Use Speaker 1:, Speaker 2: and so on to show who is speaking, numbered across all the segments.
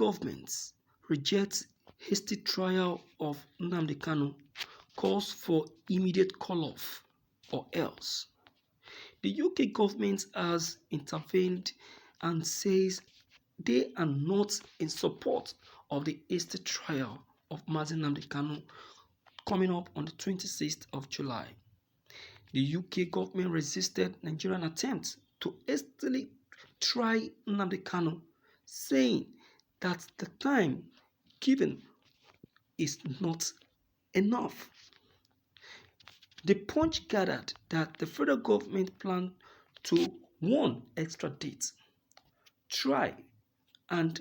Speaker 1: government rejects hasty trial of Nnamdi Kanu, calls for immediate call-off or else. The UK government has intervened and says they are not in support of the hasty trial of Nnamdi Kanu coming up on the 26th of July. The UK government resisted Nigerian attempts to hastily try Nnamdi Kanu, saying that the time given is not enough. The Punch gathered that the federal government planned to, one, extradite, try, and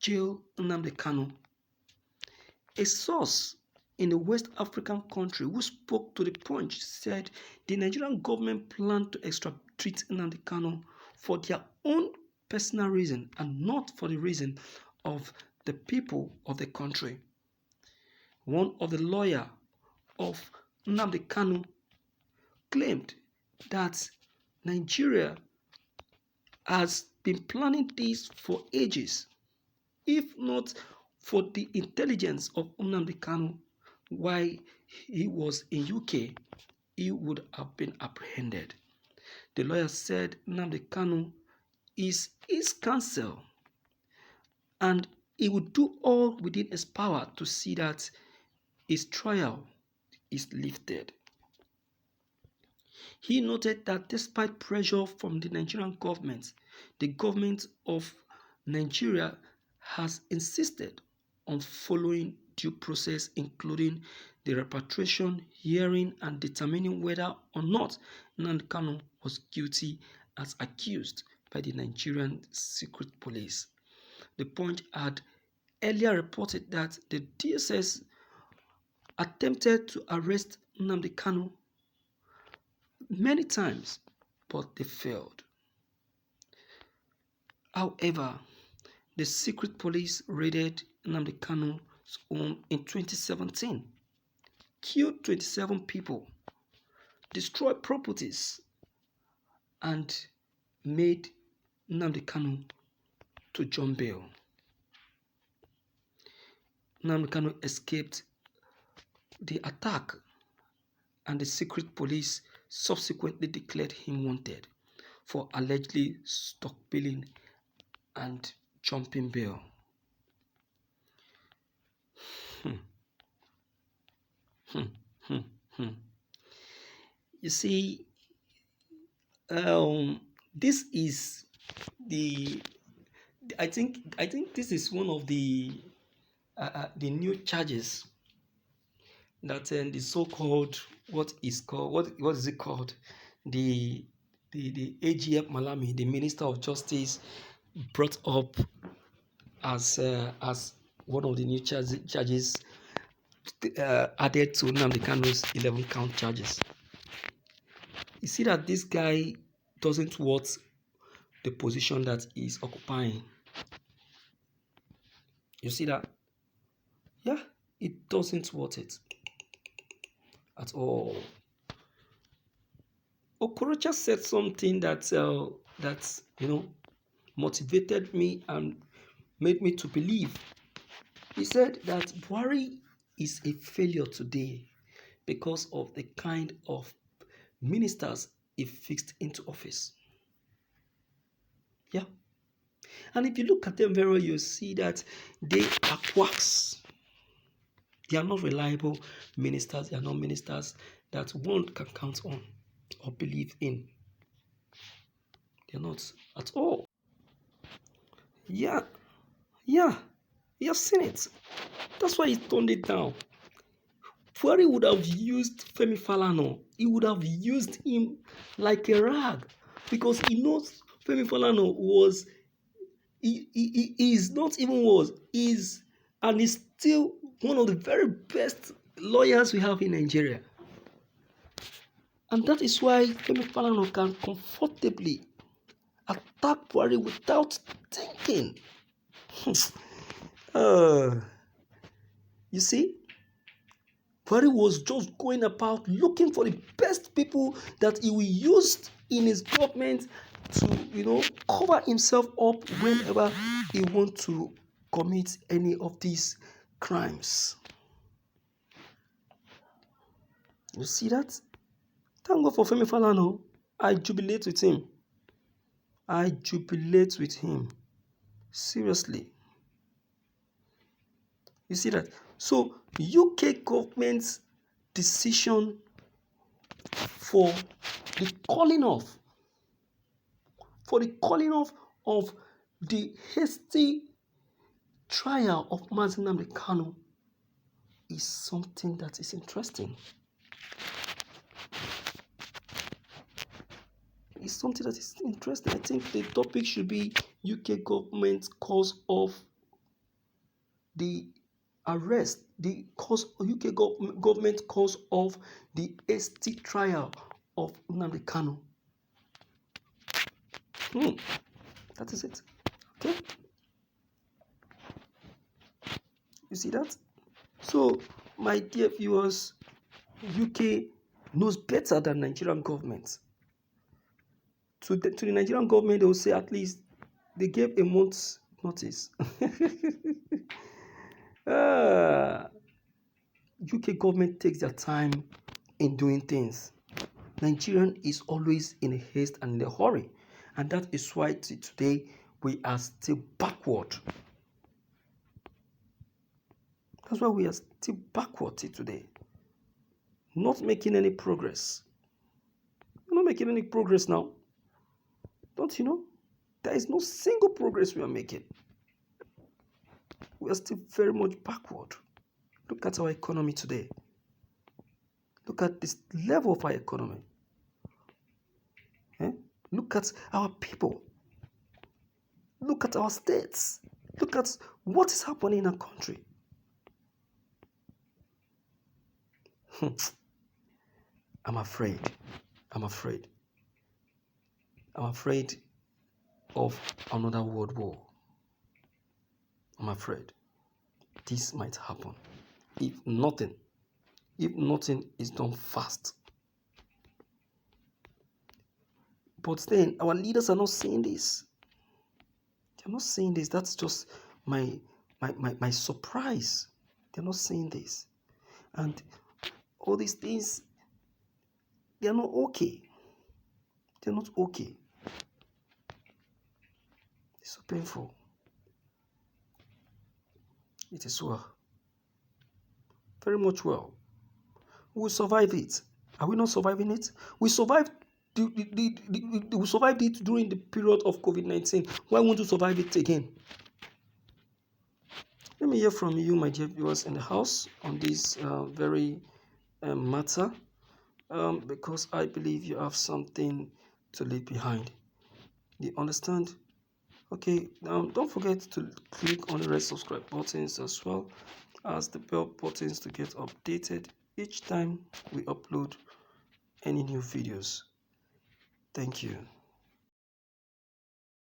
Speaker 1: jail Nnamdi Kanu. A source in a West African country who spoke to the Punch said the Nigerian government planned to extradite Nnamdi Kanu for their own personal reason and not for the reason of the people of the country. One of the lawyers of Nnamdi Kanu claimed that Nigeria has been planning this for ages, if not for the intelligence of Nnamdi Kanu. While he was in UK, he would have been apprehended. The lawyer said Nnamdi Kanu is his counsel and he would do all within his power to see that his trial is lifted. He noted that despite pressure from the Nigerian government, the government of Nigeria has insisted on following due process, including the repatriation, hearing, and determining whether or not Nnamdi Kanu was guilty as accused by the Nigerian secret police. The Punch had earlier reported that the DSS attempted to arrest Nnamdi Kanu many times, but they failed. However, the secret police raided Nnamdi Kanu's home in 2017, killed 27 people, destroyed properties, and made Nnamdi Kanu to jump bail. Nnamdi Kanu escaped the attack, and the secret police subsequently declared him wanted for allegedly stockpiling and jumping bail. You see, this is I think this is one of the new charges that the so-called what is it called, the AGF Malami, the Minister of Justice, brought up as one of the new charges added to Nnamdi Kanu's 11-count charges. You see that this guy doesn't want the position that he's occupying. You see that? Yeah, it doesn't want it at all. Okorocha said something that motivated me and made me to believe. He said that Buhari is a failure today because of the kind of ministers he fixed into office. Yeah. And if you look at them very well, you see that they are quacks. They are not reliable ministers. They are not ministers that one can count on or believe in. They are not at all. Yeah. You have seen it. That's why he turned it down. Buhari would have used Femi Falana. He would have used him like a rag because he knows Femi Falana was, is still one of the very best lawyers we have in Nigeria. And that is why Femi Falana can comfortably attack Buhari without thinking. You see, Buhari was just going about looking for the best people that he will use in his government to, cover himself up whenever he wants to commit any of these crimes. You see that? Thank God for Femi Falana. I jubilate with him. I jubilate with him. Seriously. You see that? So, UK government's decision for the calling off of the hasty trial of Nnamdi Kanu is something that is interesting. It's something that is interesting. I think the topic should be UK government cause of the arrest, the cause UK government cause of the hasty trial of Nnamdi Kanu. That is it. Okay. You see that? So, my dear viewers, UK knows better than Nigerian government. To the Nigerian government, they will say at least they gave a month's notice. UK government takes their time in doing things. Nigerian is always in a haste and in a hurry. And that is why today we are still backward. That's why we are still backward today. Not making any progress. We're not making any progress now. Don't you know? There is no single progress we are making. We are still very much backward. Look at our economy today. Look at this level of our economy. Look at our people. Look at our states. Look at what is happening in our country. I'm afraid of another world war. I'm afraid this might happen if nothing is done fast. But then our leaders are not saying this. They're not saying this. That's just my surprise. They're not saying this. And all these things, they're not okay. They're not okay. It's so painful. It is well. Very much well. We will survive it. Are we not surviving it? We survived we survived it during the period of COVID-19. Why won't you survive it again? Let me hear from you, my dear viewers in the house, on this very matter, because I believe you have something to leave behind. You understand? Okay, don't forget to click on the red subscribe buttons as well as the bell buttons to get updated each time we upload any new videos. Thank you.